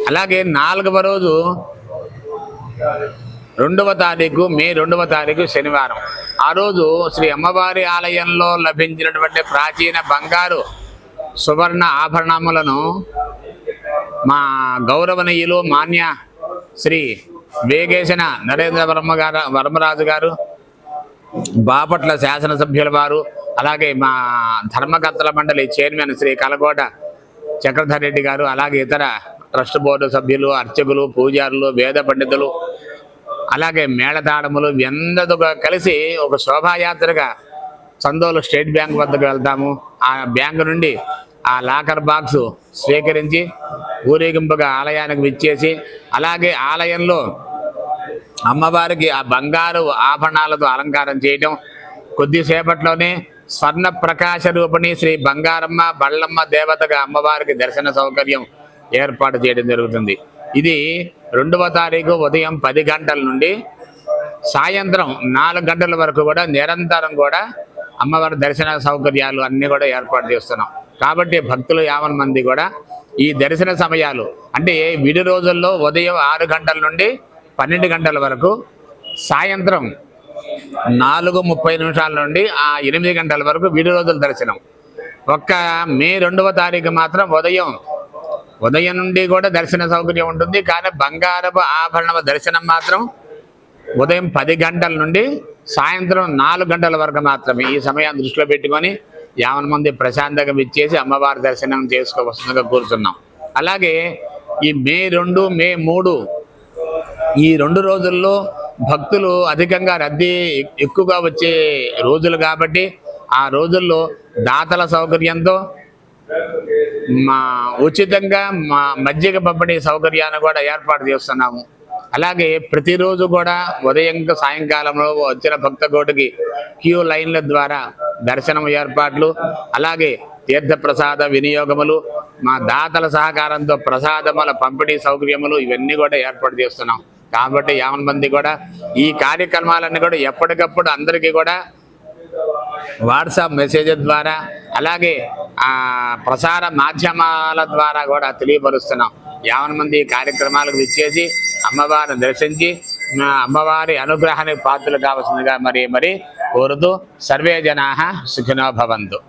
అలాగే 4వ రోజు 2వ తారీఖు మే 2వ తారీఖు శనివారం. ఆ రోజు శ్రీ అమ్మవారి ఆలయంలో లభించినటువంటి ప్రాచీన బంగారు సువర్ణ ఆభరణములను మా గౌరవనీయులు మాన్య శ్రీ వేగేశన నరేంద్ర వర్మరాజు గారు, బాపట్ల శాసనసభ్యుల వారు, అలాగే మా ధర్మకర్తల మండలి చైర్మన్ శ్రీ కలకోట చక్రధర్ రెడ్డి గారు, అలాగే ఇతర ట్రస్ట్ బోర్డు సభ్యులు, అర్చకులు, పూజారులు, వేద పండితులు, అలాగే మేళతాళములు అందరూ కలిసి ఒక శోభాయాత్రగా చందోలు స్టేట్ బ్యాంక్ వద్దకు వెళ్తాము. ఆ బ్యాంకు నుండి ఆ లాకర్ బాక్స్ స్వీకరించి ఊరేగింపుగా ఆలయానికి విచ్చేసి, అలాగే ఆలయంలో అమ్మవారికి ఆ బంగారు ఆభరణాలతో అలంకారం చేయటం, కొద్దిసేపట్లోనే స్వర్ణ ప్రకాశ రూపిణి శ్రీ బంగారమ్మ బళ్ళమ్మ దేవతగా అమ్మవారికి దర్శన సౌకర్యం ఏర్పాటు చేయడం జరుగుతుంది. ఇది 2వ తారీఖు ఉదయం 10 గంటల నుండి సాయంత్రం 4 గంటల వరకు కూడా నిరంతరం కూడా అమ్మవారి దర్శన సౌకర్యాలు అన్నీ కూడా ఏర్పాటు చేస్తున్నాం. కాబట్టి భక్తులు 50 మంది కూడా ఈ దర్శన సమయాలు అంటే విడి రోజుల్లో ఉదయం 6 గంటల నుండి 12 గంటల వరకు, సాయంత్రం 4:30 నుండి 8 గంటల వరకు విడి రోజుల దర్శనం. ఒక్క మే 2వ తారీఖు మాత్రం ఉదయం నుండి కూడా దర్శన సౌకర్యం ఉంటుంది. కానీ బంగారపు ఆభరణ దర్శనం మాత్రం ఉదయం 10 గంటల నుండి సాయంత్రం 4 గంటల వరకు మాత్రమే. ఈ సమయాన్ని దృష్టిలో పెట్టుకొని 50 మంది ప్రశాంతంగా ఇచ్చేసి అమ్మవారి దర్శనం చేసుకోవలసిందిగా కూర్చున్నాం. అలాగే ఈ మే 2, మే 3 ఈ 2 రోజుల్లో భక్తులు అధికంగా రద్దీ ఎక్కువగా వచ్చే రోజులు కాబట్టి ఆ రోజుల్లో దాతల సౌకర్యంతో ఉచితంగా మజ్జిగ పంపిణీ సౌకర్యాన్ని కూడా ఏర్పాటు చేస్తున్నాము. అలాగే ప్రతిరోజు కూడా ఉదయం సాయంకాలంలో వచ్చిన భక్త కోటికి క్యూ లైన్ల ద్వారా దర్శనం ఏర్పాట్లు, అలాగే తీర్థప్రసాద వినియోగములు, మా దాతల సహకారంతో ప్రసాదముల పంపిణీ సౌకర్యములు ఇవన్నీ కూడా ఏర్పాటు చేస్తున్నాం. కాబట్టి 50 మంది కూడా ఈ కార్యక్రమాలన్నీ కూడా ఎప్పటికప్పుడు అందరికీ కూడా వాట్సాప్ మెసేజ్ ద్వారా, అలాగే ప్రసార మాధ్యమాల ద్వారా కూడా తెలియపరుస్తున్నాం. 50 మంది ఈ కార్యక్రమాలకు విచ్చేసి అమ్మవారిని దర్శించి అమ్మవారి అనుగ్రహానికి పాత్రలు కావాల్సిందిగా మరి కోరుతూ సర్వే జనాః సుఖినో భవంతు.